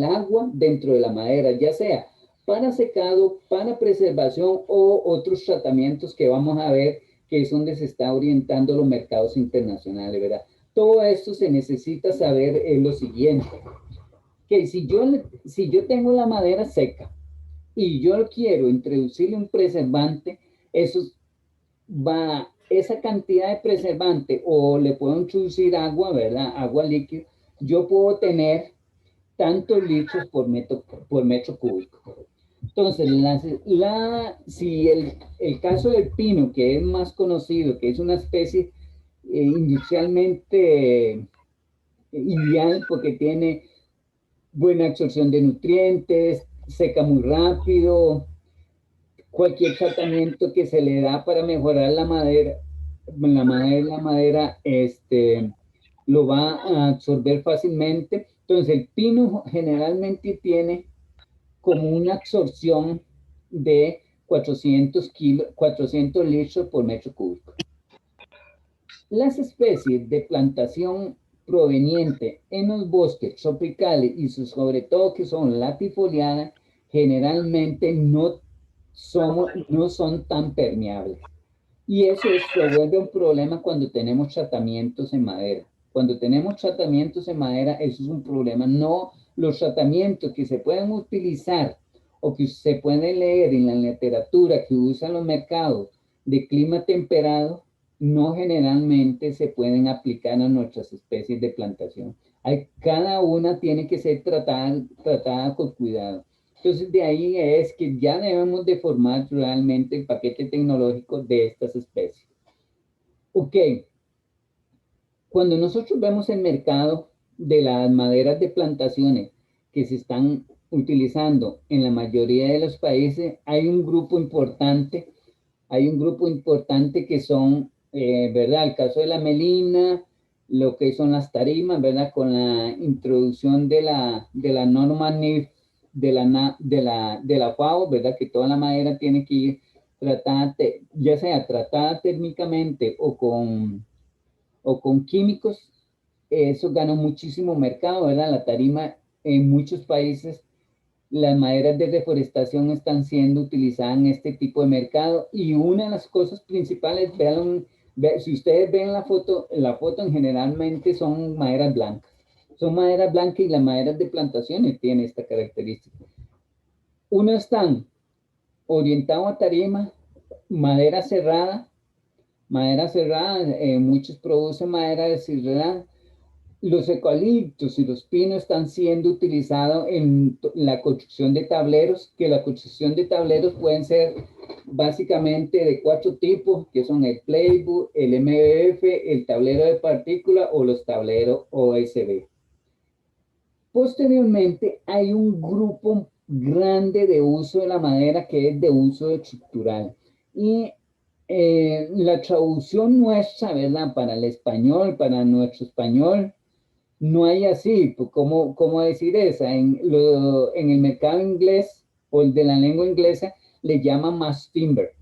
agua dentro de la madera, ya sea para secado, para preservación o otros tratamientos que vamos a ver que es donde se está orientando los mercados internacionales, ¿verdad? Todo esto se necesita saber en lo siguiente, que si yo tengo la madera seca y yo quiero introducirle un preservante, eso esa cantidad de preservante o le puedo introducir agua, ¿verdad? Agua líquida, yo puedo tener tantos litros por metro cúbico. Entonces, si el caso del pino, que es más conocido, que es una especie industrialmente ideal porque tiene buena absorción de nutrientes, seca muy rápido, cualquier tratamiento que se le da para mejorar la madera lo va a absorber fácilmente. Entonces el pino generalmente tiene como una absorción de 400 litros por metro cúbico. Las especies de plantación proveniente en los bosques tropicales y sobre todo que son latifoliadas, generalmente no son tan permeables. Y eso se vuelve un problema cuando tenemos tratamientos en madera. Cuando tenemos tratamientos en madera, eso es un problema. No los tratamientos que se pueden utilizar o que se pueden leer en la literatura que usan los mercados de clima temperado, no generalmente se pueden aplicar a nuestras especies de plantación. Cada una tiene que ser tratada con cuidado. Entonces, de ahí es que ya debemos de formar realmente el paquete tecnológico de estas especies. Ok, cuando nosotros vemos el mercado de las maderas de plantaciones que se están utilizando en la mayoría de los países, hay un grupo importante que son, ¿verdad? El caso de la melina, lo que son las tarimas, ¿verdad? Con la introducción de la norma NIF de la FAO, ¿verdad? Que toda la madera tiene que ir tratada, ya sea tratada térmicamente o con químicos, eso gana muchísimo mercado, ¿verdad? La tarima en muchos países, las maderas de reforestación están siendo utilizadas en este tipo de mercado y una de las cosas principales, si ustedes ven la foto en generalmente son maderas blancas. Son maderas blancas y las maderas de plantaciones tienen esta característica. Uno están orientado a tarima, madera cerrada, muchos producen madera de cerrada. Los eucaliptos y los pinos están siendo utilizados en la construcción de tableros, que la construcción de tableros pueden ser básicamente de 4 tipos, que son el playbook, el MDF, el tablero de partícula o los tableros OSB. Posteriormente, hay un grupo grande de uso de la madera que es de uso estructural. Y la traducción nuestra, ¿verdad? Para el español, para nuestro español, no hay así, pues, ¿cómo decir esa? En el mercado inglés o el de la lengua inglesa le llaman mass timber.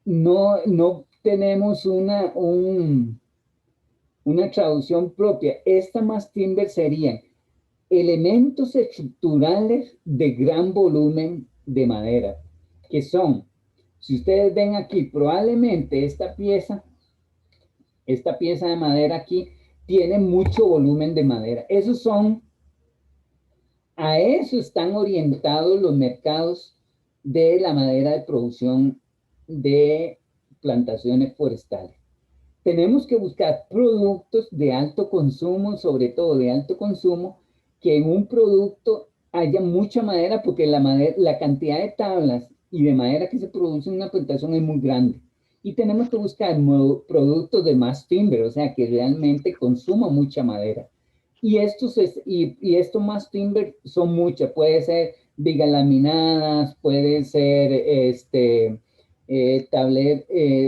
No tenemos una traducción propia. Esta mass timber serían elementos estructurales de gran volumen de madera, que son, si ustedes ven aquí, probablemente esta pieza de madera aquí, tiene mucho volumen de madera. A eso están orientados los mercados de la madera de producción de plantaciones forestales. Tenemos que buscar productos de alto consumo, sobre todo de alto consumo, que en un producto haya mucha madera, porque la cantidad de tablas y de madera que se produce en una plantación es muy grande. Y tenemos que buscar productos de mass timber, o sea, que realmente consuma mucha madera. Estos mass timber son muchas, puede ser vigas laminadas, puede ser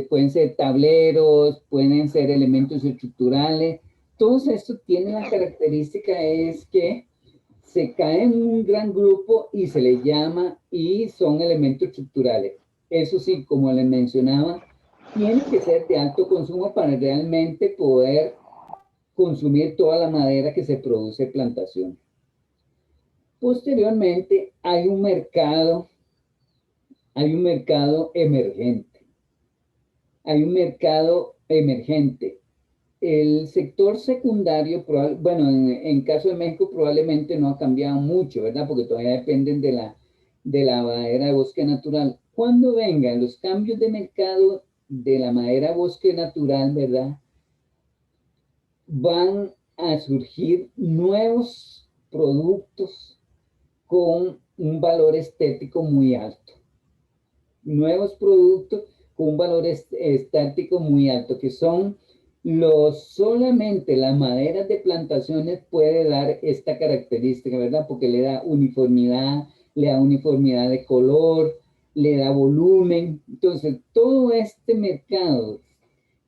pueden ser tableros, pueden ser elementos estructurales. Todos estos tienen la característica es que se caen en un gran grupo y se les llama y son elementos estructurales. Eso sí, como les mencionaba, tiene que ser de alto consumo para realmente poder consumir toda la madera que se produce en plantación. Posteriormente hay un mercado emergente. Hay un mercado emergente. El sector secundario, bueno, en caso de México probablemente no ha cambiado mucho, ¿verdad? Porque todavía dependen de la madera de bosque natural. Cuando vengan los cambios de mercado de la madera bosque natural, ¿verdad? Van a surgir nuevos productos con un valor estético muy alto. Nuevos productos con un valor estético muy alto, que son solamente las maderas de plantaciones puede dar esta característica, ¿verdad? Porque le da uniformidad de color, le da volumen. Entonces, todo este mercado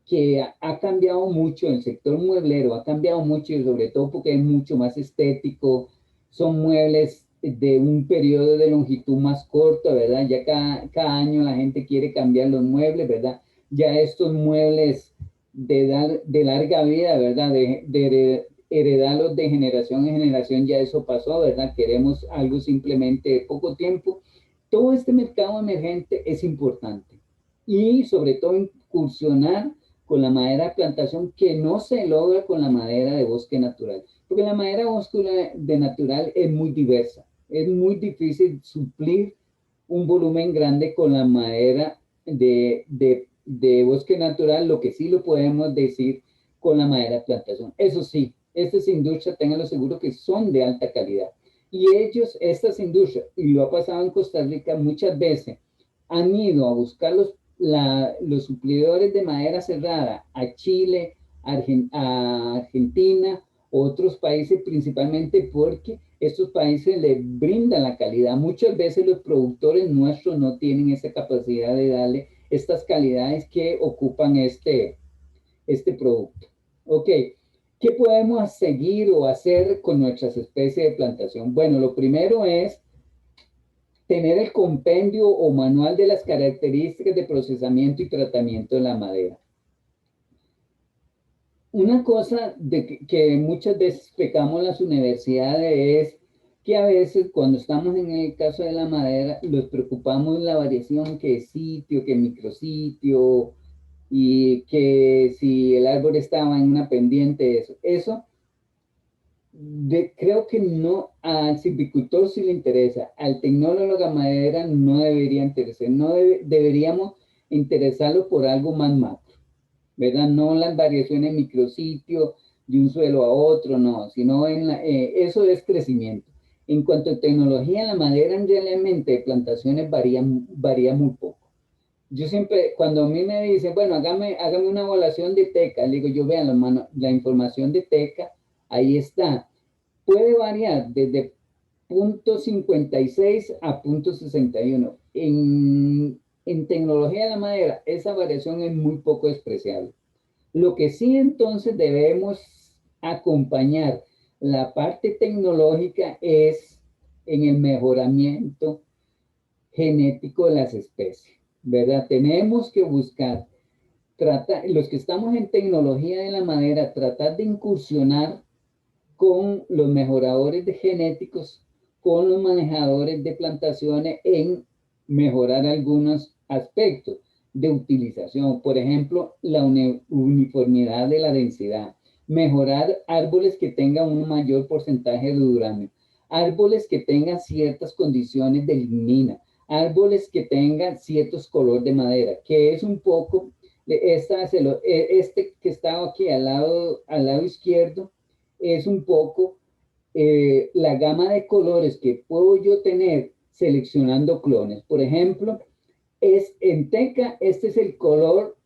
que ha cambiado mucho, el sector mueblero ha cambiado mucho, y sobre todo porque es mucho más estético, son muebles de un periodo de longitud más corto, ¿verdad? Ya cada año la gente quiere cambiar los muebles, ¿verdad? Ya estos muebles de larga vida, ¿verdad? De heredarlos de generación en generación, ya eso pasó, ¿verdad? Queremos algo simplemente de poco tiempo. Todo este mercado emergente es importante y sobre todo incursionar con la madera de plantación que no se logra con la madera de bosque natural. Porque la madera de bosque de natural es muy diversa. Es muy difícil suplir un volumen grande con la madera de bosque natural, lo que sí lo podemos decir con la madera de plantación. Eso sí, estas industrias, tenganlo seguro que son de alta calidad. Y estas industrias, y lo ha pasado en Costa Rica muchas veces, han ido a buscar los suplidores de madera cerrada a Chile, a Argentina, otros países, principalmente porque estos países les brindan la calidad. Muchas veces los productores nuestros no tienen esa capacidad de darle estas calidades que ocupan este producto. Ok, ¿qué podemos seguir o hacer con nuestras especies de plantación? Bueno, lo primero es tener el compendio o manual de las características de procesamiento y tratamiento de la madera. Una cosa que muchas veces pecamos las universidades es que a veces cuando estamos en el caso de la madera, nos preocupamos la variación que sitio, que micrositio, y que si el árbol estaba en una pendiente, eso Creo que no, al silvicultor sí le interesa, al tecnólogo ganadera no debería interesar, no deberíamos interesarlo por algo más macro, ¿verdad? No las variaciones en micrositio de un suelo a otro, no, sino eso es crecimiento. En cuanto a tecnología, la madera realmente de plantaciones varía muy poco. Yo siempre, cuando a mí me dicen, bueno, hágame una evaluación de teca, le digo, yo vean la información de teca, ahí está. Puede variar desde 0,56 a 0,61. En tecnología de la madera, esa variación es muy poco despreciable. Lo que sí entonces debemos acompañar la parte tecnológica es en el mejoramiento genético de las especies, ¿verdad? Tenemos que buscar, los que estamos en tecnología de la madera, tratar de incursionar con los mejoradores de genéticos, con los manejadores de plantaciones en mejorar algunos aspectos de utilización. Por ejemplo, la uniformidad de la densidad, mejorar árboles que tengan un mayor porcentaje de uranio, árboles que tengan ciertas condiciones de lignina, árboles que tengan ciertos color de madera, que es un poco, este que está aquí al lado izquierdo, es un poco la gama de colores que puedo yo tener seleccionando clones. Por ejemplo, en teca, este es el color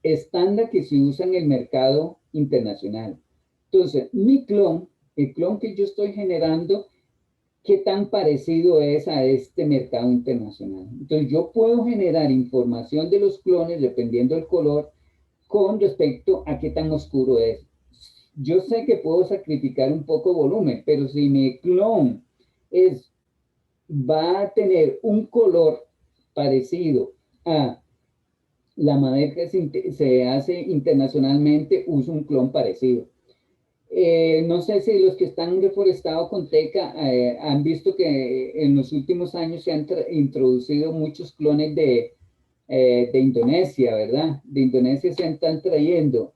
estándar que se usa en el mercado internacional. Entonces, el clon que yo estoy generando, ¿qué tan parecido es a este mercado internacional? Entonces, yo puedo generar información de los clones dependiendo del color con respecto a qué tan oscuro es. Yo sé que puedo sacrificar un poco de volumen, pero si mi clon va a tener un color parecido a la madera que se hace internacionalmente, uso un clon parecido. No sé si los que están reforestados con teca han visto que en los últimos años se han introducido muchos clones de Indonesia, ¿verdad? De Indonesia se están trayendo.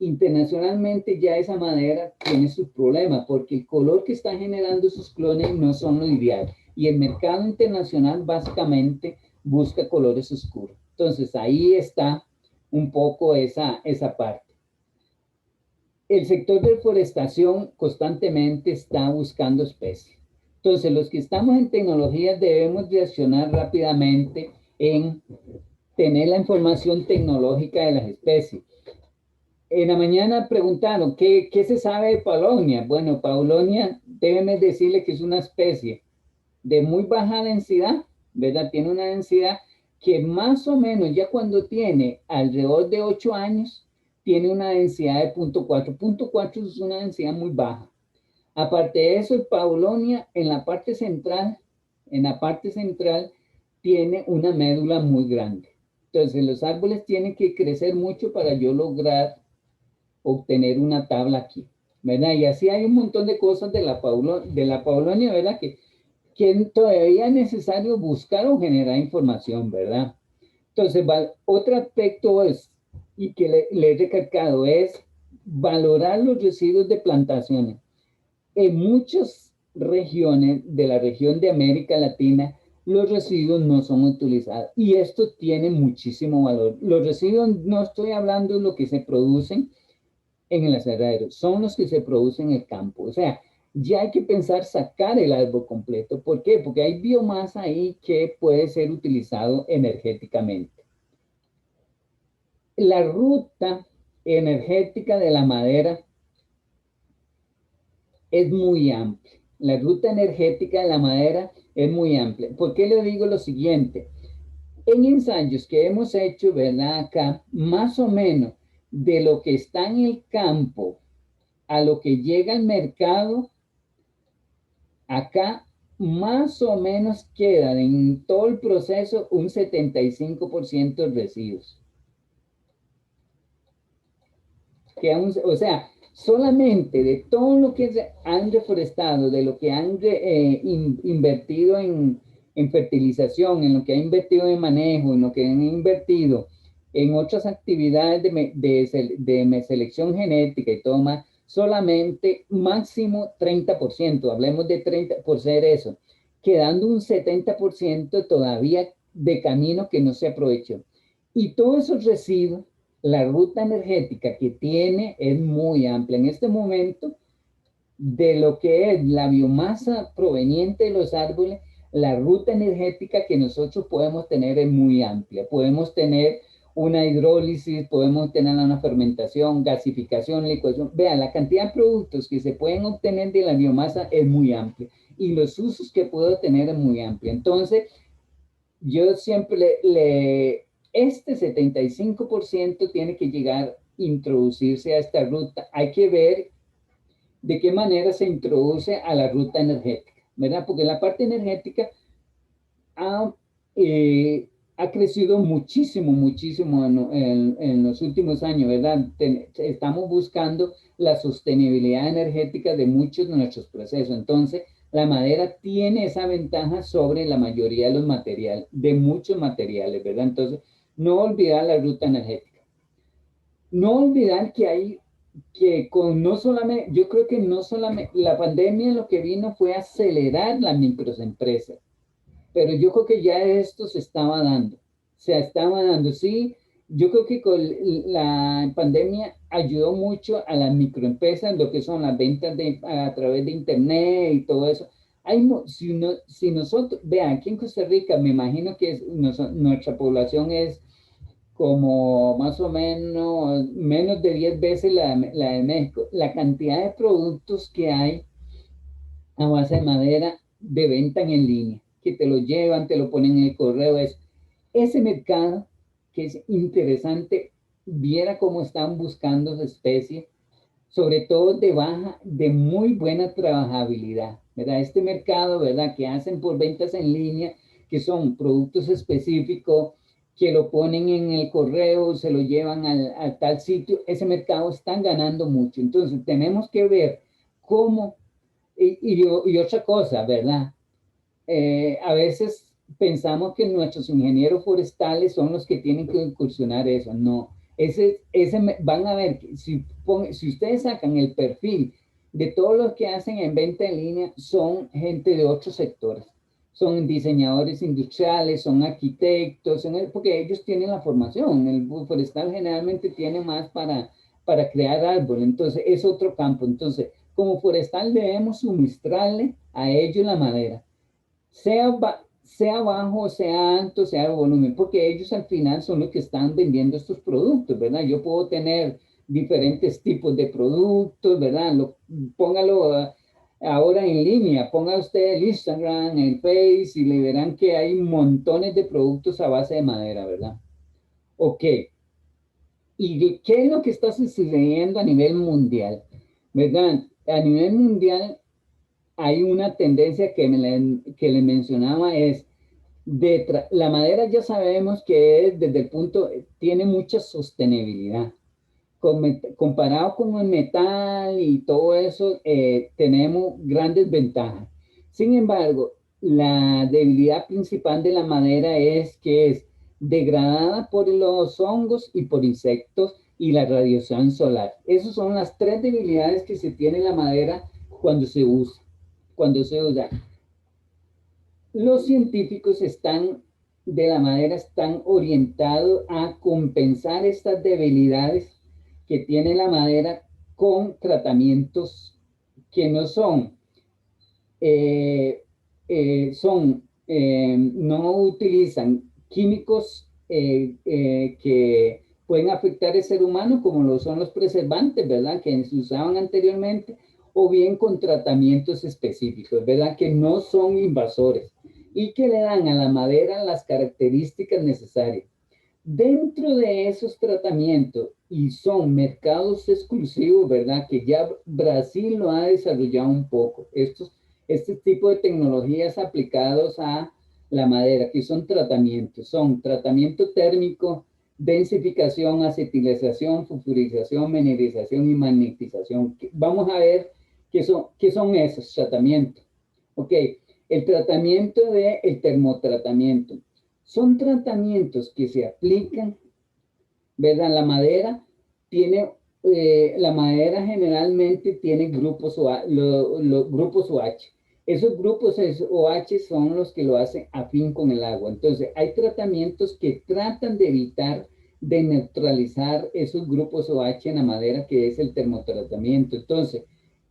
Internacionalmente ya esa madera tiene sus problemas porque el color que están generando sus clones no son lo ideal. Y el mercado internacional básicamente busca colores oscuros. Entonces ahí está un poco esa parte. El sector de deforestación constantemente está buscando especies. Entonces, los que estamos en tecnología debemos reaccionar rápidamente en tener la información tecnológica de las especies. En la mañana preguntaron, ¿qué se sabe de Paulownia? Bueno, Paulownia, déjenme decirle que es una especie de muy baja densidad, ¿verdad? Tiene una densidad que más o menos ya cuando tiene alrededor de 8 años, tiene una densidad de 0,4. 0,4 es una densidad muy baja. Aparte de eso, el Paulownia en la parte central tiene una médula muy grande. Entonces, los árboles tienen que crecer mucho para yo lograr obtener una tabla aquí, ¿verdad? Y así hay un montón de cosas de la Paulownia, ¿verdad? Que todavía es necesario buscar o generar información, ¿verdad? Entonces, otro aspecto es, y que le he recalcado, es valorar los residuos de plantaciones. En muchas regiones de la región de América Latina, los residuos no son utilizados y esto tiene muchísimo valor. Los residuos, no estoy hablando de lo que se producen en el aserradero, son los que se producen en el campo. O sea, ya hay que pensar sacar el árbol completo. ¿Por qué? Porque hay biomasa ahí que puede ser utilizado energéticamente. La ruta energética de la madera es muy amplia. La ruta energética de la madera es muy amplia. ¿Por qué le digo lo siguiente? En ensayos que hemos hecho, ¿verdad? Acá, más o menos de lo que está en el campo a lo que llega al mercado, acá más o menos queda en todo el proceso un 75% de residuos. O sea, solamente de todo lo que han reforestado, de lo que han invertido en fertilización, en lo que han invertido en manejo, en lo que han invertido en otras actividades de selección genética y todo más, solamente máximo 30%, hablemos de 30 por ser eso, quedando un 70% todavía de camino que no se aprovechó. Y todos esos residuos, la ruta energética que tiene es muy amplia. En este momento, de lo que es la biomasa proveniente de los árboles, la ruta energética que nosotros podemos tener es muy amplia. Podemos tener una hidrólisis, podemos tener una fermentación, gasificación, licuación. Vean, la cantidad de productos que se pueden obtener de la biomasa es muy amplia y los usos que puedo tener es muy amplia. Entonces, yo siempre este 75% tiene que llegar, introducirse a esta ruta. Hay que ver de qué manera se introduce a la ruta energética, ¿verdad? Porque la parte energética ha, ha crecido muchísimo, muchísimo en los últimos años, ¿verdad? Estamos buscando la sostenibilidad energética de muchos de nuestros procesos. Entonces, la madera tiene esa ventaja sobre la mayoría de los materiales, de muchos materiales, ¿verdad? Entonces, no olvidar la ruta energética. No olvidar que hay que con no solamente, yo creo que no solamente, la pandemia lo que vino fue acelerar las microempresas, pero yo creo que ya esto se estaba dando, sí, yo creo que con la pandemia ayudó mucho a las microempresas, lo que son las ventas a través de internet y todo eso. Si nosotros, vean, aquí en Costa Rica, me imagino que nuestra población es como más o menos de 10 veces la de México. La cantidad de productos que hay a base de madera de venta en línea, que te lo llevan, te lo ponen en el correo, ese mercado que es interesante, viera cómo están buscando esa especie, sobre todo de muy buena trabajabilidad, ¿verdad? Este mercado, ¿verdad? Que hacen por ventas en línea, que son productos específicos, que lo ponen en el correo, se lo llevan a tal sitio, ese mercado están ganando mucho. Entonces, tenemos que ver cómo, y otra cosa, ¿verdad? A veces pensamos que nuestros ingenieros forestales son los que tienen que incursionar eso. No, van a ver, si ustedes sacan el perfil de todos los que hacen en venta en línea, son gente de otros sectores. Son diseñadores industriales, son arquitectos, porque ellos tienen la formación. El forestal generalmente tiene más para crear árbol, entonces es otro campo. Entonces, como forestal debemos suministrarle a ellos la madera sea bajo, sea alto, sea de volumen, porque ellos al final son los que están vendiendo estos productos, ¿verdad? Yo puedo tener diferentes tipos de productos, ¿verdad? Póngalo ahora en línea, ponga usted el Instagram, el Face y le verán que hay montones de productos a base de madera, ¿verdad? Ok. ¿Y qué es lo que está sucediendo a nivel mundial? ¿Verdad? A nivel mundial hay una tendencia que le mencionaba, es la madera ya sabemos que es desde el punto, tiene mucha sostenibilidad. Comparado con el metal y todo eso, tenemos grandes ventajas. Sin embargo, la debilidad principal de la madera es que es degradada por los hongos y por insectos y la radiación solar. Esas son las tres debilidades que se tiene la madera cuando se usa. Cuando se usa. Los científicos de la madera están orientados a compensar estas debilidades que tiene la madera con tratamientos que no no utilizan químicos que pueden afectar al ser humano, como lo son los preservantes, ¿verdad? Que se usaban anteriormente, o bien con tratamientos específicos, ¿verdad? Que no son invasores y que le dan a la madera las características necesarias. Dentro de esos tratamientos, y son mercados exclusivos, ¿verdad? Que ya Brasil lo ha desarrollado un poco. Este tipo de tecnologías aplicados a la madera, que son tratamiento térmico, densificación, acetilización, sulfurización, mineralización y magnetización. Vamos a ver qué son esos tratamientos. Ok, el tratamiento el termotratamiento. Son tratamientos que se aplican, ¿verdad? La madera tiene la madera generalmente tiene grupos los grupos OH. Esos grupos OH son los que lo hacen afín con el agua. Entonces, hay tratamientos que tratan de evitar, de neutralizar esos grupos OH en la madera, que es el termotratamiento. Entonces,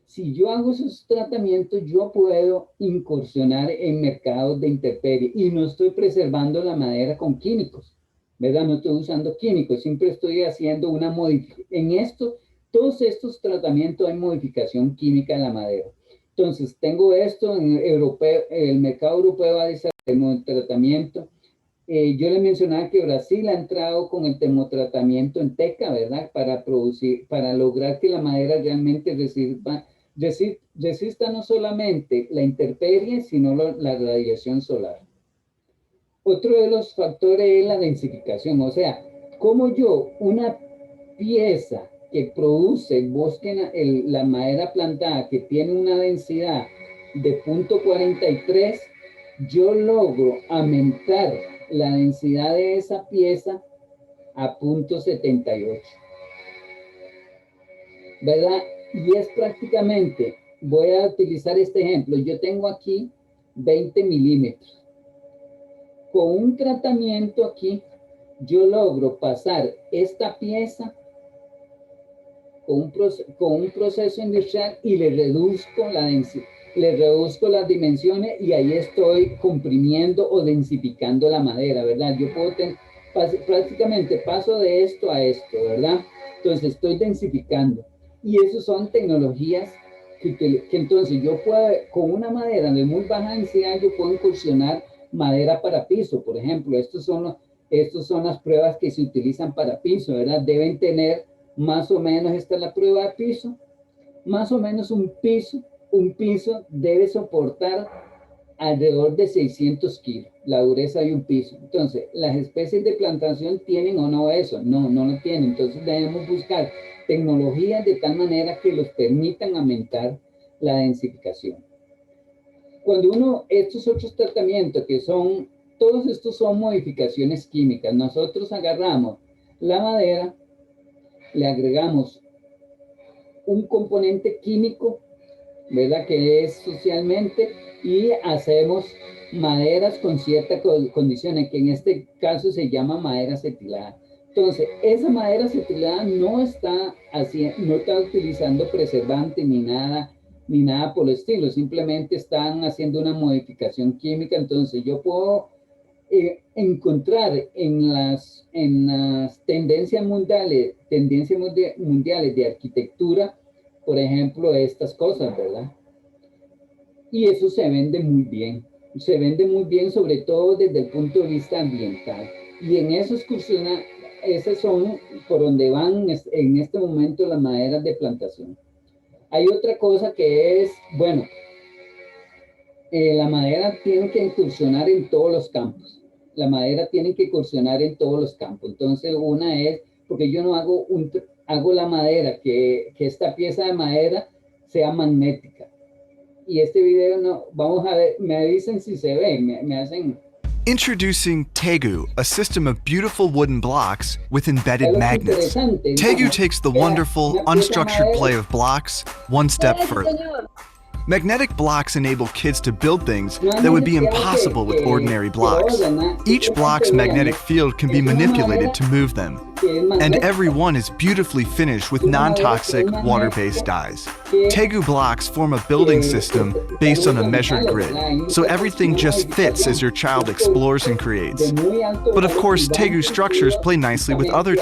si yo hago esos tratamientos, yo puedo incursionar en mercados de intemperie y no estoy preservando la madera con químicos, ¿verdad? No estoy usando químicos, siempre estoy haciendo una modificación. En esto, todos estos tratamientos hay modificación química en la madera. Entonces, tengo esto en europeo, el mercado europeo va a desarrollar el tratamiento. Yo le mencionaba que Brasil ha entrado con el termotratamiento en teca, ¿verdad? Para producir, para lograr que la madera realmente resista no solamente la intemperie, sino la radiación solar. Otro de los factores es la densificación, o sea, como yo una pieza que produce bosque, la madera plantada que tiene una densidad de 0.43, yo logro aumentar la densidad de esa pieza a 0.78, ¿verdad? Y es prácticamente, voy a utilizar este ejemplo, yo tengo aquí 20 milímetros. Con un tratamiento aquí, yo logro pasar esta pieza con un proceso industrial y le reduzco la densidad, le reduzco las dimensiones y ahí estoy comprimiendo o densificando la madera, ¿verdad? Yo puedo prácticamente paso de esto a esto, ¿verdad? Entonces estoy densificando. Y eso son tecnologías que entonces yo puedo, con una madera de muy baja densidad, yo puedo incursionar madera para piso, por ejemplo. Estos son las pruebas que se utilizan para piso, ¿verdad? Deben tener más o menos, esta es la prueba de piso, más o menos un piso debe soportar alrededor de 600 kilos, la dureza de un piso. Entonces, las especies de plantación tienen o no eso, no lo tienen. Entonces, debemos buscar tecnologías de tal manera que los permitan aumentar la densificación. Cuando estos otros tratamientos todos estos son modificaciones químicas. Nosotros agarramos la madera, le agregamos un componente químico, ¿verdad? Que es socialmente, y hacemos maderas con ciertas condiciones, que en este caso se llama madera acetilada. Entonces, esa madera acetilada no está utilizando preservante ni nada por el estilo, simplemente están haciendo una modificación química. Entonces, yo puedo encontrar en las tendencias mundiales de arquitectura, por ejemplo, estas cosas, ¿verdad? Y eso se vende muy bien, sobre todo desde el punto de vista ambiental. Y en esos excursiones, esas son por donde van en este momento las maderas de plantación. Hay otra cosa que es, bueno, la madera tiene que incursionar en todos los campos. La madera tiene que incursionar en todos los campos. Entonces, una es, porque yo no hago la madera, que esta pieza de madera sea magnética. Y este video no, vamos a ver, me dicen si se ve, me hacen... Introducing Tegu, a system of beautiful wooden blocks with embedded magnets. Tegu takes the wonderful, unstructured play of blocks one step further. Magnetic blocks enable kids to build things that would be impossible with ordinary blocks. Each block's magnetic field can be manipulated to move them, and every one is beautifully finished with non-toxic, water-based dyes. Tegu blocks form a building system based on a measured grid, so everything just fits as your child explores and creates. But of course, Tegu structures play nicely with other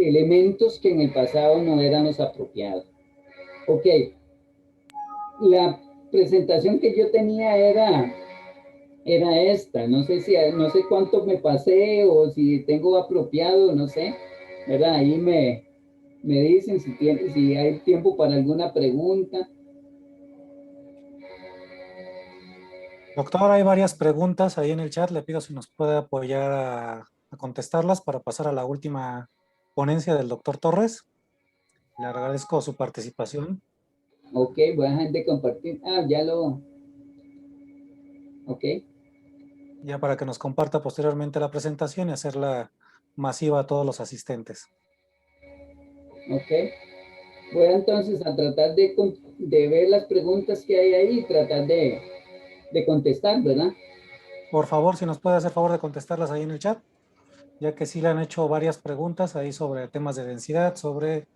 elementos que en el pasado no eran los apropiados. Ok, la presentación que yo tenía era esta, no sé cuánto me pasé o si tengo apropiado, no sé, ¿verdad? Ahí me dicen si hay tiempo para alguna pregunta. Doctor, hay varias preguntas ahí en el chat. Le pido si nos puede apoyar a contestarlas para pasar a la última ponencia del doctor Torres. Le agradezco su participación. Ok, voy a dejar de compartir. Ya lo... Ok. ya para que nos comparta posteriormente la presentación y hacerla masiva a todos los asistentes. Ok. Voy entonces a tratar de ver las preguntas que hay ahí y tratar de contestar, ¿verdad? Por favor, si nos puede hacer favor de contestarlas ahí en el chat, ya que sí le han hecho varias preguntas ahí sobre temas de densidad, sobre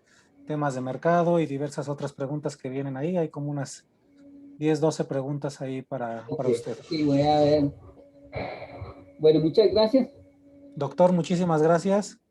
temas de mercado y diversas otras preguntas que vienen ahí. Hay como unas 10, 12 preguntas ahí para usted. Sí, voy a ver. Bueno, muchas gracias. Doctor, muchísimas gracias.